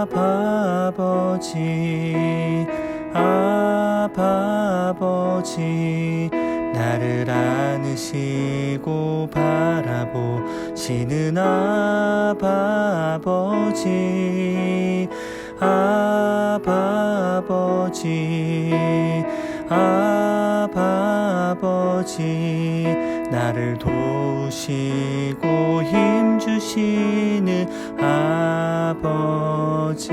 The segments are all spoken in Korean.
아바 아버지 나를 안으시고 바라보시는 아바 아버지 아바 아버지 아바 아버지 나를 도우시고 힘주시는 아버지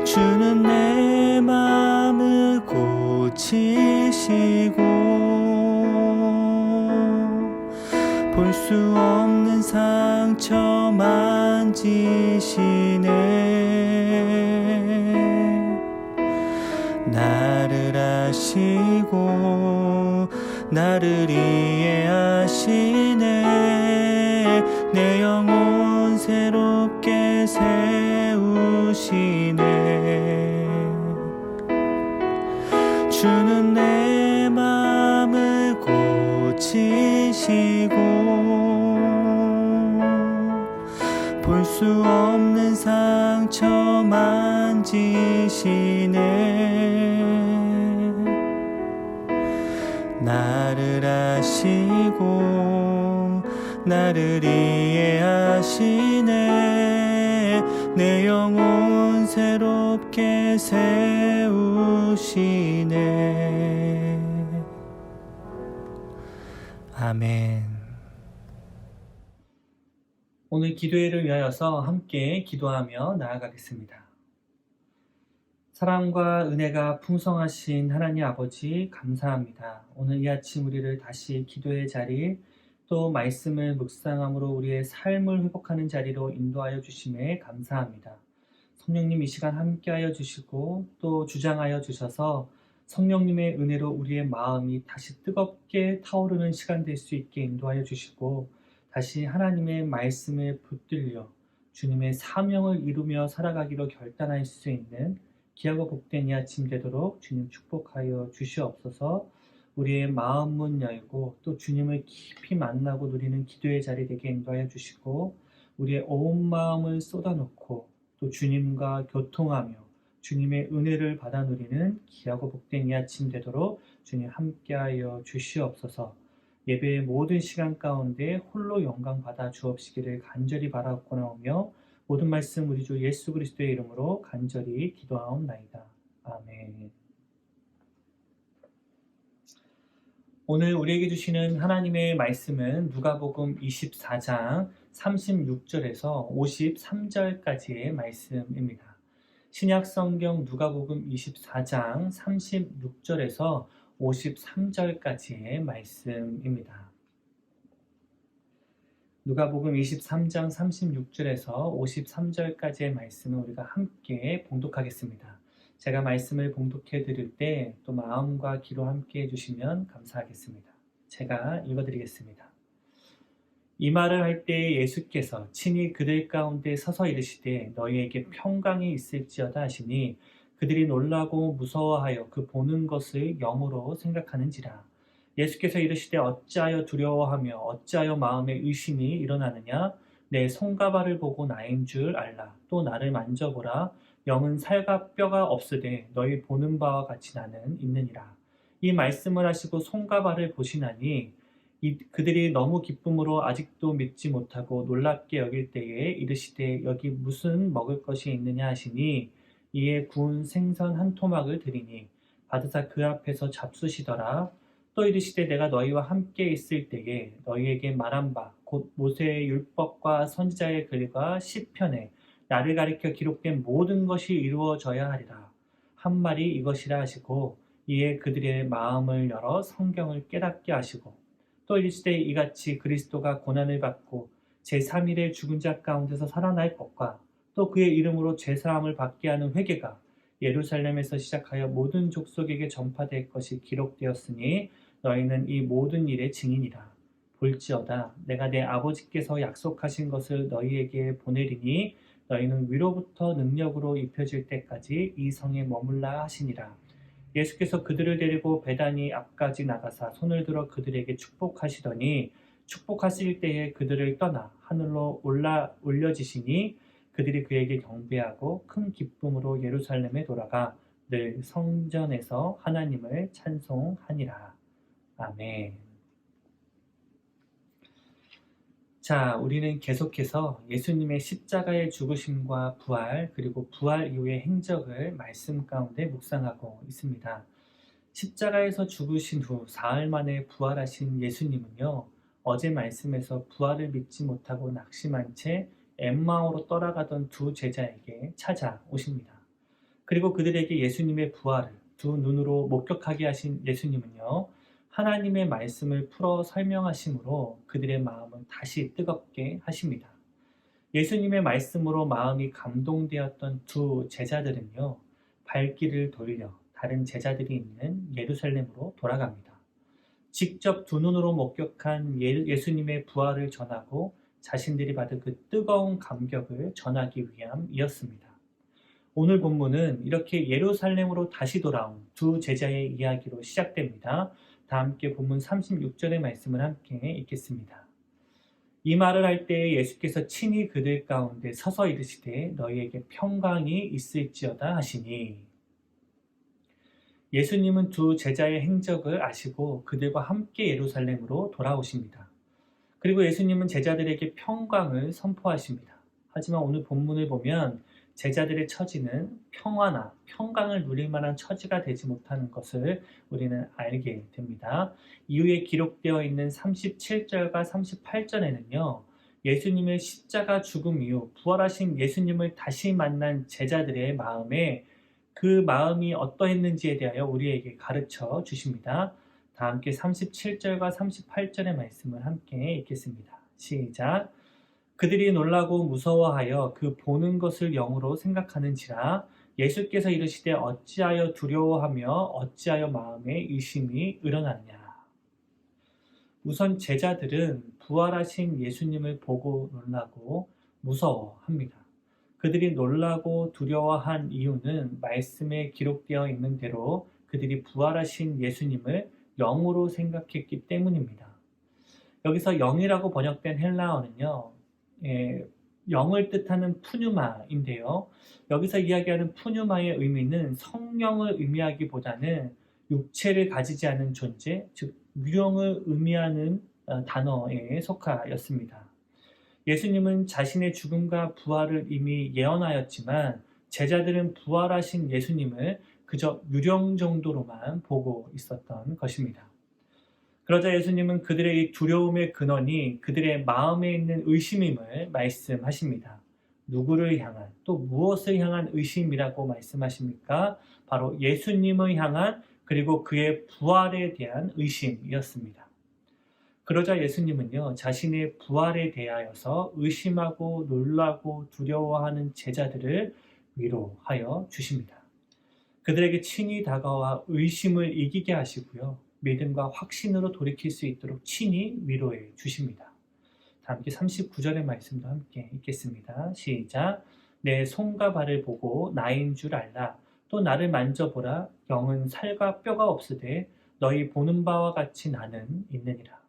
주는 내 마음을 고치시고 볼 수 없는 상처 만지시네 나를 아시고 나를 이해하시네 내 영혼 새롭게 세우시네 주는 내 마음을 고치시고 볼 수 없는 상처 만지시네 나를 아시고 나를 이해하시네 내 영혼 새롭게 세우시네 아멘. 오늘 기도회를 위하여서 함께 기도하며 나아가겠습니다. 사랑과 은혜가 풍성하신 하나님 아버지 감사합니다. 오늘 이 아침 우리를 다시 기도의 자리 또 말씀을 묵상함으로 우리의 삶을 회복하는 자리로 인도하여 주심에 감사합니다. 성령님 이 시간 함께하여 주시고 또 주장하여 주셔서 성령님의 은혜로 우리의 마음이 다시 뜨겁게 타오르는 시간 될 수 있게 인도하여 주시고 다시 하나님의 말씀에 붙들려 주님의 사명을 이루며 살아가기로 결단할 수 있는 귀하고 복된 이 아침 되도록 주님 축복하여 주시옵소서. 우리의 마음 문 열고 또 주님을 깊이 만나고 누리는 기도의 자리 되게 인도하여 주시고 우리의 온 마음을 쏟아놓고 또 주님과 교통하며 주님의 은혜를 받아 누리는 귀하고 복된 이 아침 되도록 주님 함께하여 주시옵소서. 예배의 모든 시간 가운데 홀로 영광 받아 주옵시기를 간절히 바라옵고나오며 모든 말씀 우리 주 예수 그리스도의 이름으로 간절히 기도하옵나이다. 아멘. 오늘 우리에게 주시는 하나님의 말씀은 누가복음 24장 36절에서 53절까지의 말씀입니다. 신약성경 누가복음 24장 36절에서 53절까지의 말씀입니다. 누가복음 23장 36절에서 53절까지의 말씀을 우리가 함께 봉독하겠습니다. 제가 말씀을 봉독해 드릴 때 또 마음과 귀로 함께 해주시면 감사하겠습니다. 제가 읽어드리겠습니다. 이 말을 할 때 예수께서 친히 그들 가운데 서서 이르시되 너희에게 평강이 있을지어다 하시니 그들이 놀라고 무서워하여 그 보는 것을 영으로 생각하는지라. 예수께서 이르시되 어찌하여 두려워하며 어찌하여 마음에 의심이 일어나느냐. 내 손가발을 보고 나인 줄 알라. 또 나를 만져보라. 영은 살과 뼈가 없으되 너희 보는 바와 같이 나는 있느니라. 이 말씀을 하시고 손가발을 보시나니 그들이 너무 기쁨으로 아직도 믿지 못하고 놀랍게 여길 때에 이르시되 여기 무슨 먹을 것이 있느냐 하시니 이에 구운 생선 한 토막을 드리니 받으사 그 앞에서 잡수시더라. 또 이르시되 내가 너희와 함께 있을 때에 너희에게 말한 바 곧 모세의 율법과 선지자의 글과 시편에 나를 가리켜 기록된 모든 것이 이루어져야 하리라. 한 말이 이것이라 하시고 이에 그들의 마음을 열어 성경을 깨닫게 하시고 또 이르시되 이같이 그리스도가 고난을 받고 제3일에 죽은 자 가운데서 살아날 것과 또 그의 이름으로 죄사함을 받게 하는 회개가 예루살렘에서 시작하여 모든 족속에게 전파될 것이 기록되었으니 너희는 이 모든 일의 증인이라. 볼지어다 내가 내 아버지께서 약속하신 것을 너희에게 보내리니 너희는 위로부터 능력으로 입혀질 때까지 이 성에 머물라 하시니라. 예수께서 그들을 데리고 베다니 앞까지 나가사 손을 들어 그들에게 축복하시더니 축복하실 때에 그들을 떠나 하늘로 올려지시니 그들이 그에게 경배하고 큰 기쁨으로 예루살렘에 돌아가 늘 성전에서 하나님을 찬송하니라. 아멘. 자, 우리는 계속해서 예수님의 십자가의 죽으심과 부활, 그리고 부활 이후의 행적을 말씀 가운데 묵상하고 있습니다. 십자가에서 죽으신 후 사흘 만에 부활하신 예수님은요, 어제 말씀에서 부활을 믿지 못하고 낙심한 채 엠마오로 떠나가던 두 제자에게 찾아오십니다. 그리고 그들에게 예수님의 부활을 두 눈으로 목격하게 하신 예수님은요, 하나님의 말씀을 풀어 설명하심으로 그들의 마음을 다시 뜨겁게 하십니다. 예수님의 말씀으로 마음이 감동되었던 두 제자들은요, 발길을 돌려 다른 제자들이 있는 예루살렘으로 돌아갑니다. 직접 두 눈으로 목격한 예수님의 부활을 전하고 자신들이 받은 그 뜨거운 감격을 전하기 위함이었습니다. 오늘 본문은 이렇게 예루살렘으로 다시 돌아온 두 제자의 이야기로 시작됩니다. 다 함께 본문 36절의 말씀을 함께 읽겠습니다. 이 말을 할 때에 예수께서 친히 그들 가운데 서서 이르시되 너희에게 평강이 있을지어다 하시니, 예수님은 두 제자의 행적을 아시고 그들과 함께 예루살렘으로 돌아오십니다. 그리고 예수님은 제자들에게 평강을 선포하십니다. 하지만 오늘 본문을 보면 제자들의 처지는 평화나 평강을 누릴 만한 처지가 되지 못하는 것을 우리는 알게 됩니다. 이후에 기록되어 있는 37절과 38절에는요. 예수님의 십자가 죽음 이후 부활하신 예수님을 다시 만난 제자들의 마음에 그 마음이 어떠했는지에 대하여 우리에게 가르쳐 주십니다. 다 함께 37절과 38절의 말씀을 함께 읽겠습니다. 시작. 그들이 놀라고 무서워하여 그 보는 것을 영으로 생각하는지라 예수께서 이르시되 어찌하여 두려워하며 어찌하여 마음에 의심이 일어났냐. 우선 제자들은 부활하신 예수님을 보고 놀라고 무서워합니다. 그들이 놀라고 두려워한 이유는 말씀에 기록되어 있는 대로 그들이 부활하신 예수님을 영으로 생각했기 때문입니다. 여기서 영이라고 번역된 헬라어는요, 영을 뜻하는 푸뉴마인데요. 여기서 이야기하는 푸뉴마의 의미는 성령을 의미하기보다는 육체를 가지지 않은 존재, 즉 유령을 의미하는 단어에 속하였습니다. 예수님은 자신의 죽음과 부활을 이미 예언하였지만 제자들은 부활하신 예수님을 그저 유령 정도로만 보고 있었던 것입니다. 그러자 예수님은 그들의 이 두려움의 근원이 그들의 마음에 있는 의심임을 말씀하십니다. 누구를 향한, 또 무엇을 향한 의심이라고 말씀하십니까? 바로 예수님을 향한, 그리고 그의 부활에 대한 의심이었습니다. 그러자 예수님은요, 자신의 부활에 대하여서 의심하고 놀라고 두려워하는 제자들을 위로하여 주십니다. 그들에게 친히 다가와 의심을 이기게 하시고요, 믿음과 확신으로 돌이킬 수 있도록 친히 위로해 주십니다. 다 함께 39절의 말씀도 함께 읽겠습니다. 시작. 내 손과 발을 보고 나인 줄 알라. 또 나를 만져보라. 영은 살과 뼈가 없으되 너희 보는 바와 같이 나는 있느니라.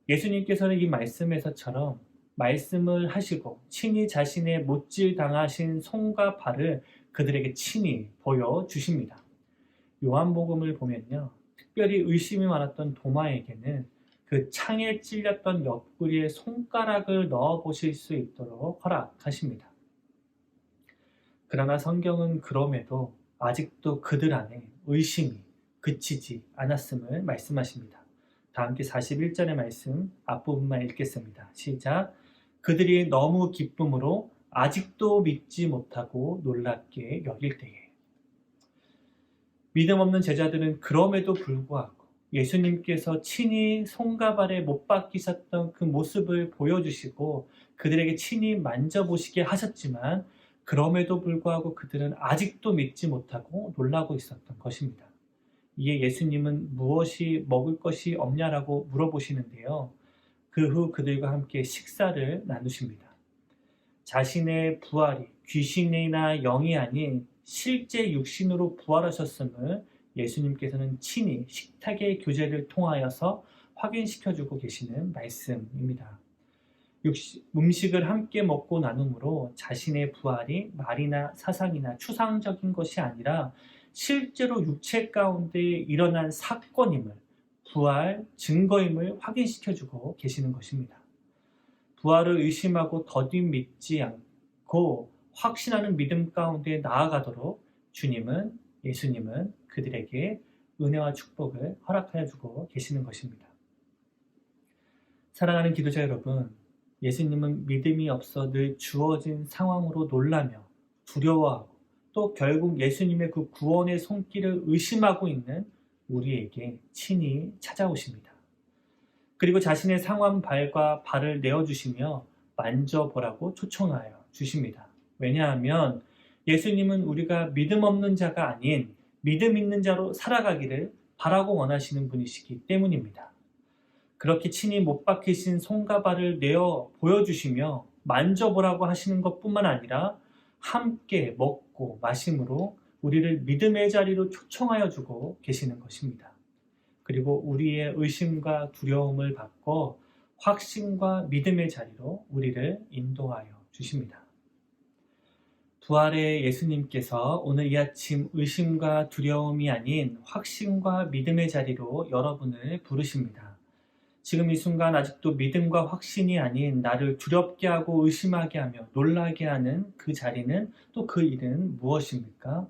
예수님께서는 이 말씀에서처럼 말씀을 하시고 친히 자신의 못질 당하신 손과 발을 그들에게 친히 보여주십니다. 요한복음을 보면요, 특별히 의심이 많았던 도마에게는 그 창에 찔렸던 옆구리에 손가락을 넣어 보실 수 있도록 허락하십니다. 그러나 성경은 그럼에도 아직도 그들 안에 의심이 그치지 않았음을 말씀하십니다. 다 함께 41절의 말씀 앞부분만 읽겠습니다. 시작. 그들이 너무 기쁨으로 아직도 믿지 못하고 놀랍게 여길 때에. 믿음 없는 제자들은 그럼에도 불구하고 예수님께서 친히 손과 발에 못 박히셨던 그 모습을 보여주시고 그들에게 친히 만져보시게 하셨지만 그럼에도 불구하고 그들은 아직도 믿지 못하고 놀라고 있었던 것입니다. 이에 예수님은 무엇이 먹을 것이 없냐라고 물어보시는데요. 그 후 그들과 함께 식사를 나누십니다. 자신의 부활이 귀신이나 영이 아닌 실제 육신으로 부활하셨음을 예수님께서는 친히 식탁의 교제를 통하여서 확인시켜주고 계시는 말씀입니다. 음식을 함께 먹고 나눔으로 자신의 부활이 말이나 사상이나 추상적인 것이 아니라 실제로 육체 가운데 일어난 사건임을, 부활 증거임을 확인시켜주고 계시는 것입니다. 부활을 의심하고 더디 믿지 않고 확신하는 믿음 가운데 나아가도록 예수님은 그들에게 은혜와 축복을 허락하여 주고 계시는 것입니다. 사랑하는 기도자 여러분, 예수님은 믿음이 없어 늘 주어진 상황으로 놀라며 두려워하고 또 결국 예수님의 그 구원의 손길을 의심하고 있는 우리에게 친히 찾아오십니다. 그리고 자신의 상황 발을 내어주시며 만져보라고 초청하여 주십니다. 왜냐하면 예수님은 우리가 믿음 없는 자가 아닌 믿음 있는 자로 살아가기를 바라고 원하시는 분이시기 때문입니다. 그렇게 친히 못 박히신 손과 발을 내어 보여주시며 만져보라고 하시는 것뿐만 아니라 함께 먹고 마심으로 우리를 믿음의 자리로 초청하여 주고 계시는 것입니다. 그리고 우리의 의심과 두려움을 바꿔 확신과 믿음의 자리로 우리를 인도하여 주십니다. 부활의 예수님께서 오늘 이 아침 의심과 두려움이 아닌 확신과 믿음의 자리로 여러분을 부르십니다. 지금 이 순간 아직도 믿음과 확신이 아닌 나를 두렵게 하고 의심하게 하며 놀라게 하는 그 자리는 또 그 일은 무엇입니까?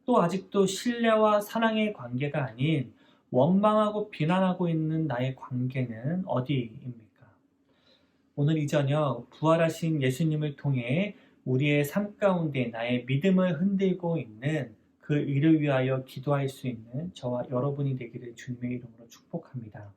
또 아직도 신뢰와 사랑의 관계가 아닌 원망하고 비난하고 있는 나의 관계는 어디입니까? 오늘 이 저녁 부활하신 예수님을 통해 우리의 삶 가운데 나의 믿음을 흔들고 있는 그 일을 위하여 기도할 수 있는 저와 여러분이 되기를 주님의 이름으로 축복합니다.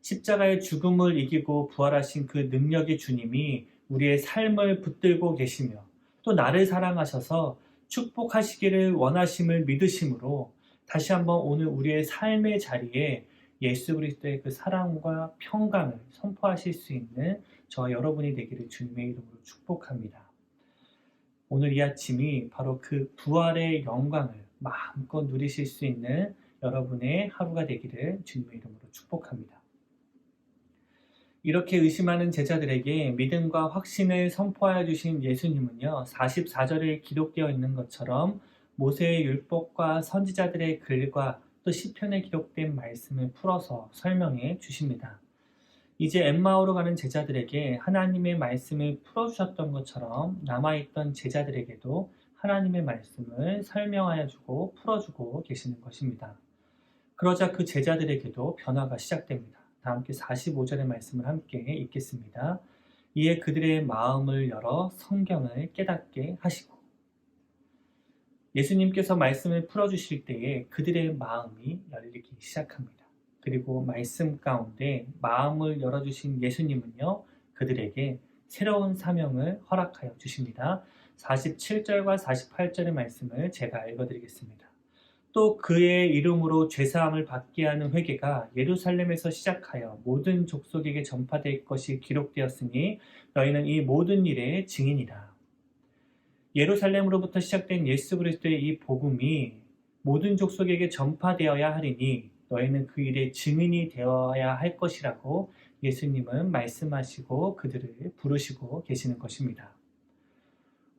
십자가의 죽음을 이기고 부활하신 그 능력의 주님이 우리의 삶을 붙들고 계시며 또 나를 사랑하셔서 축복하시기를 원하심을 믿으심으로 다시 한번 오늘 우리의 삶의 자리에 예수 그리스도의 그 사랑과 평강을 선포하실 수 있는 저와 여러분이 되기를 주님의 이름으로 축복합니다. 오늘 이 아침이 바로 그 부활의 영광을 마음껏 누리실 수 있는 여러분의 하루가 되기를 주님의 이름으로 축복합니다. 이렇게 의심하는 제자들에게 믿음과 확신을 선포하여 주신 예수님은요, 44절에 기록되어 있는 것처럼 모세의 율법과 선지자들의 글과 또 시편에 기록된 말씀을 풀어서 설명해 주십니다. 이제 엠마오로 가는 제자들에게 하나님의 말씀을 풀어주셨던 것처럼 남아있던 제자들에게도 하나님의 말씀을 설명하여 주고 풀어주고 계시는 것입니다. 그러자 그 제자들에게도 변화가 시작됩니다. 다 함께 45절의 말씀을 함께 읽겠습니다. 이에 그들의 마음을 열어 성경을 깨닫게 하시고, 예수님께서 말씀을 풀어주실 때에 그들의 마음이 열리기 시작합니다. 그리고 말씀 가운데 마음을 열어주신 예수님은요, 그들에게 새로운 사명을 허락하여 주십니다. 47절과 48절의 말씀을 제가 읽어드리겠습니다. 또 그의 이름으로 죄사함을 받게 하는 회개가 예루살렘에서 시작하여 모든 족속에게 전파될 것이 기록되었으니 너희는 이 모든 일의 증인이라. 예루살렘으로부터 시작된 예수 그리스도의 이 복음이 모든 족속에게 전파되어야 하리니 너희는 그 일의 증인이 되어야 할 것이라고 예수님은 말씀하시고 그들을 부르시고 계시는 것입니다.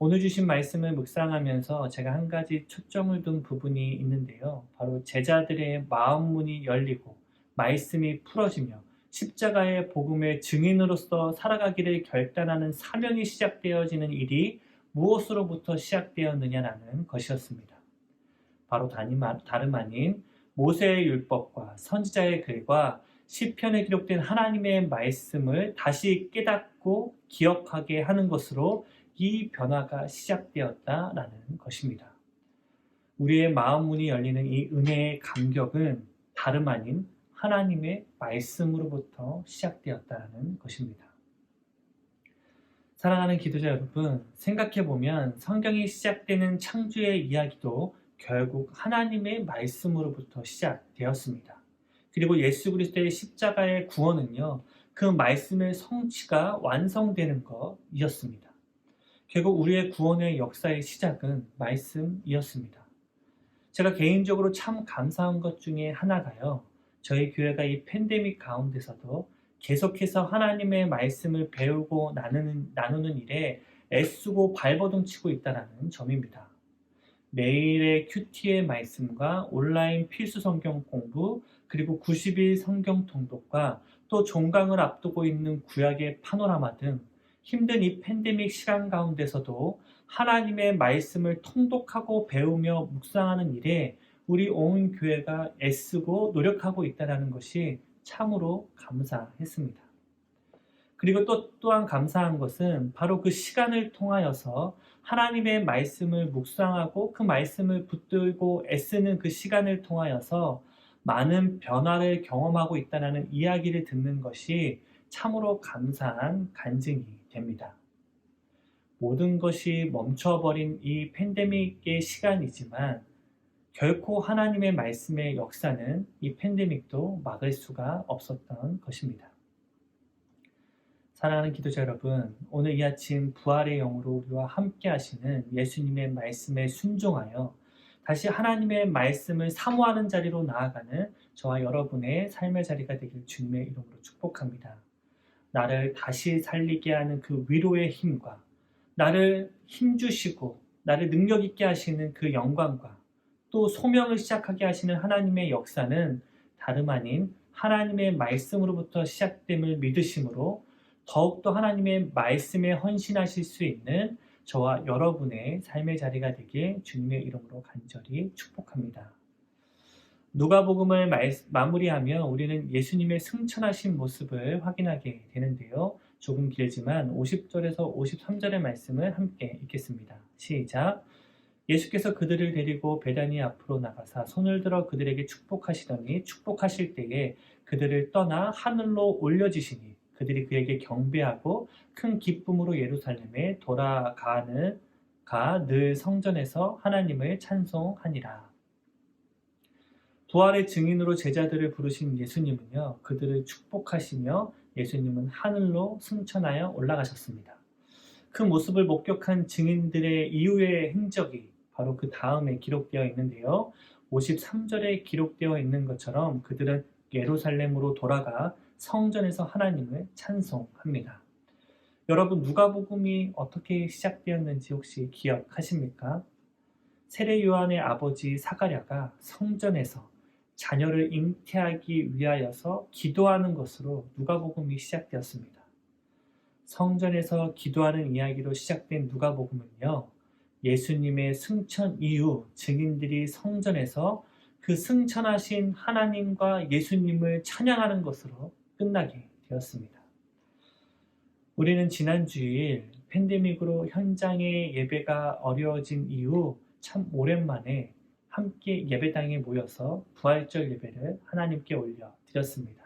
오늘 주신 말씀을 묵상하면서 제가 한 가지 초점을 둔 부분이 있는데요. 바로 제자들의 마음문이 열리고 말씀이 풀어지며 십자가의 복음의 증인으로서 살아가기를 결단하는 사명이 시작되어지는 일이 무엇으로부터 시작되었느냐라는 것이었습니다. 바로 다름 아닌 모세의 율법과 선지자의 글과 시편에 기록된 하나님의 말씀을 다시 깨닫고 기억하게 하는 것으로 이 변화가 시작되었다라는 것입니다. 우리의 마음 문이 열리는 이 은혜의 감격은 다름 아닌 하나님의 말씀으로부터 시작되었다는 것입니다. 사랑하는 기도자 여러분, 생각해보면 성경이 시작되는 창조의 이야기도 결국 하나님의 말씀으로부터 시작되었습니다. 그리고 예수 그리스도의 십자가의 구원은요, 그 말씀의 성취가 완성되는 것이었습니다. 결국 우리의 구원의 역사의 시작은 말씀이었습니다. 제가 개인적으로 참 감사한 것 중에 하나가요, 저희 교회가 이 팬데믹 가운데서도 계속해서 하나님의 말씀을 배우고 나누는 일에 애쓰고 발버둥 치고 있다는 점입니다. 매일의 큐티의 말씀과 온라인 필수 성경 공부, 그리고 90일 성경 통독과 또 종강을 앞두고 있는 구약의 파노라마 등 힘든 이 팬데믹 시간 가운데서도 하나님의 말씀을 통독하고 배우며 묵상하는 일에 우리 온 교회가 애쓰고 노력하고 있다는 것이 참으로 감사했습니다. 그리고 또한 감사한 것은 바로 그 시간을 통하여서 하나님의 말씀을 묵상하고 그 말씀을 붙들고 애쓰는 그 시간을 통하여서 많은 변화를 경험하고 있다는 이야기를 듣는 것이 참으로 감사한 간증이 됩니다. 모든 것이 멈춰버린 이 팬데믹의 시간이지만 결코 하나님의 말씀의 역사는 이 팬데믹도 막을 수가 없었던 것입니다. 사랑하는 기도자 여러분, 오늘 이 아침 부활의 영으로 우리와 함께 하시는 예수님의 말씀에 순종하여 다시 하나님의 말씀을 사모하는 자리로 나아가는 저와 여러분의 삶의 자리가 되길 주님의 이름으로 축복합니다. 나를 다시 살리게 하는 그 위로의 힘과 나를 힘주시고 나를 능력 있게 하시는 그 영광과 또 소명을 시작하게 하시는 하나님의 역사는 다름 아닌 하나님의 말씀으로부터 시작됨을 믿으심으로 더욱더 하나님의 말씀에 헌신하실 수 있는 저와 여러분의 삶의 자리가 되길 주님의 이름으로 간절히 축복합니다. 누가복음을 마무리하며 우리는 예수님의 승천하신 모습을 확인하게 되는데요. 조금 길지만 50절에서 53절의 말씀을 함께 읽겠습니다. 시작! 예수께서 그들을 데리고 베다니 앞으로 나가사 손을 들어 그들에게 축복하시더니 축복하실 때에 그들을 떠나 하늘로 올려주시니 그들이 그에게 경배하고 큰 기쁨으로 예루살렘에 돌아가는 늘 성전에서 하나님을 찬송하니라. 부활의 증인으로 제자들을 부르신 예수님은요, 그들을 축복하시며 예수님은 하늘로 승천하여 올라가셨습니다. 그 모습을 목격한 증인들의 이후의 행적이 바로 그 다음에 기록되어 있는데요. 53절에 기록되어 있는 것처럼 그들은 예루살렘으로 돌아가 성전에서 하나님을 찬송합니다. 여러분, 누가복음이 어떻게 시작되었는지 혹시 기억하십니까? 세례 요한의 아버지 사가랴가 성전에서 자녀를 잉태하기 위하여서 기도하는 것으로 누가복음이 시작되었습니다. 성전에서 기도하는 이야기로 시작된 누가복음은요, 예수님의 승천 이후 증인들이 성전에서 그 승천하신 하나님과 예수님을 찬양하는 것으로 끝나게 되었습니다. 우리는 지난 주일 팬데믹으로 현장의 예배가 어려워진 이후 참 오랜만에 함께 예배당에 모여서 부활절 예배를 하나님께 올려드렸습니다.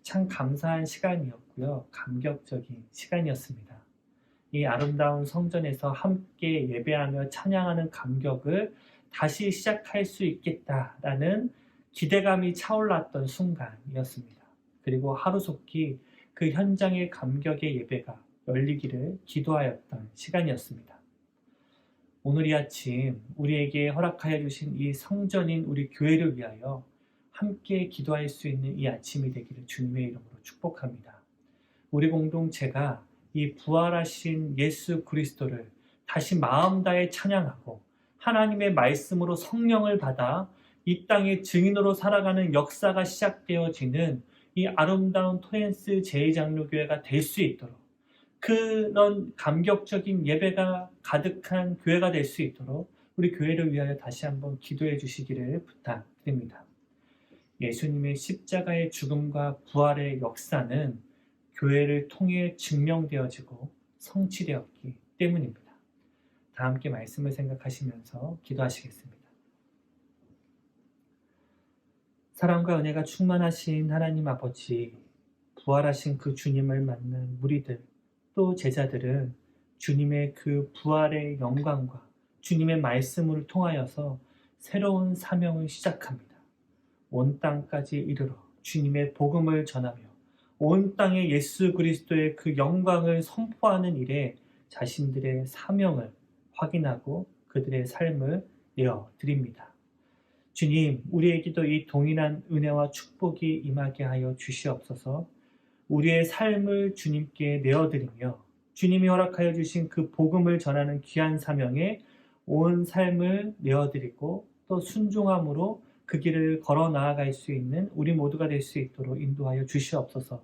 참 감사한 시간이었고요. 감격적인 시간이었습니다. 이 아름다운 성전에서 함께 예배하며 찬양하는 감격을 다시 시작할 수 있겠다라는 기대감이 차올랐던 순간이었습니다. 그리고 하루속히 그 현장의 감격의 예배가 열리기를 기도하였던 시간이었습니다. 오늘 이 아침 우리에게 허락하여 주신 이 성전인 우리 교회를 위하여 함께 기도할 수 있는 이 아침이 되기를 주님의 이름으로 축복합니다. 우리 공동체가 이 부활하신 예수 그리스도를 다시 마음 다해 찬양하고 하나님의 말씀으로 성령을 받아 이 땅의 증인으로 살아가는 역사가 시작되어지는 이 아름다운 토렌스 제2장로교회가 될 수 있도록 그런 감격적인 예배가 가득한 교회가 될 수 있도록 우리 교회를 위하여 다시 한번 기도해 주시기를 부탁드립니다. 예수님의 십자가의 죽음과 부활의 역사는 교회를 통해 증명되어지고 성취되었기 때문입니다. 다 함께 말씀을 생각하시면서 기도하시겠습니다. 사랑과 은혜가 충만하신 하나님 아버지, 부활하신 그 주님을 만난 무리들, 또 제자들은 주님의 그 부활의 영광과 주님의 말씀을 통하여서 새로운 사명을 시작합니다. 온 땅까지 이르러 주님의 복음을 전하며 온 땅에 예수 그리스도의 그 영광을 선포하는 일에 자신들의 사명을 확인하고 그들의 삶을 내어드립니다. 주님, 우리에게도 이 동일한 은혜와 축복이 임하게 하여 주시옵소서. 우리의 삶을 주님께 내어드리며 주님이 허락하여 주신 그 복음을 전하는 귀한 사명에 온 삶을 내어드리고 또 순종함으로 그 길을 걸어 나아갈 수 있는 우리 모두가 될 수 있도록 인도하여 주시옵소서.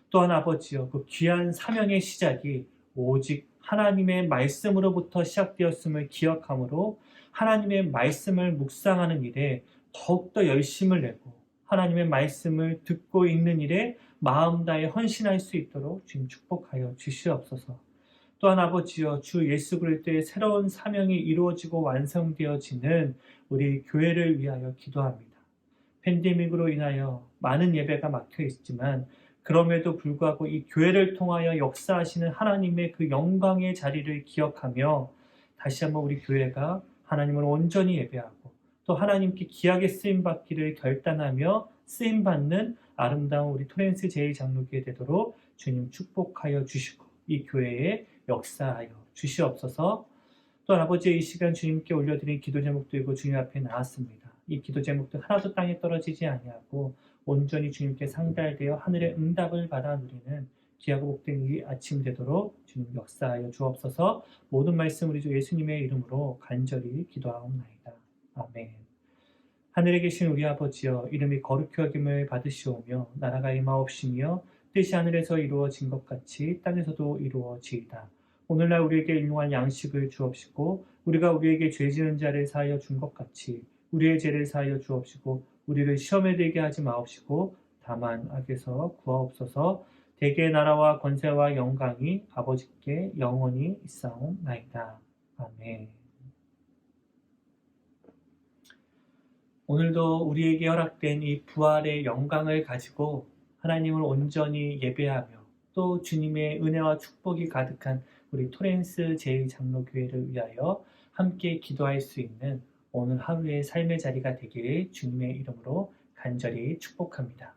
또한 아버지여, 그 귀한 사명의 시작이 오직 하나님의 말씀으로부터 시작되었음을 기억함으로 하나님의 말씀을 묵상하는 일에 더욱더 열심을 내고 하나님의 말씀을 듣고 있는 일에 마음 다해 헌신할 수 있도록 주님 축복하여 주시옵소서. 또한 아버지여, 주 예수 그리스도의 새로운 사명이 이루어지고 완성되어지는 우리 교회를 위하여 기도합니다. 팬데믹으로 인하여 많은 예배가 막혀 있지만 그럼에도 불구하고 이 교회를 통하여 역사하시는 하나님의 그 영광의 자리를 기억하며 다시 한번 우리 교회가 하나님을 온전히 예배하고 또 하나님께 귀하게 쓰임받기를 결단하며 쓰임받는 아름다운 우리 토렌스 제2장로교회 되도록 주님 축복하여 주시고 이 교회에 역사하여 주시옵소서. 또 아버지의 이 시간 주님께 올려드린 기도 제목들고 주님 앞에 나왔습니다. 이 기도 제목들 하나도 땅에 떨어지지 아니하고 온전히 주님께 상달되어 하늘의 응답을 받아 누리는 귀하고 복된 이 아침 되도록 주님 역사하여 주옵소서. 모든 말씀 우리 주 예수님의 이름으로 간절히 기도하옵나이다. 아멘. 하늘에 계신 우리 아버지여, 이름이 거룩히 여김을 받으시오며 나라가 임하옵시며 뜻이 하늘에서 이루어진 것 같이 땅에서도 이루어지이다. 오늘날 우리에게 일용할 양식을 주옵시고 우리가 우리에게 죄 지은 자를 사하여 준 것 같이 우리의 죄를 사하여 주옵시고 우리를 시험에 들게 하지 마옵시고 다만 악에서 구하옵소서. 대개의 나라와 권세와 영광이 아버지께 영원히 있사옵나이다. 아멘. 오늘도 우리에게 허락된 이 부활의 영광을 가지고 하나님을 온전히 예배하며 또 주님의 은혜와 축복이 가득한 우리 토렌스 제2장로교회를 위하여 함께 기도할 수 있는 오늘 하루의 삶의 자리가 되기를 주님의 이름으로 간절히 축복합니다.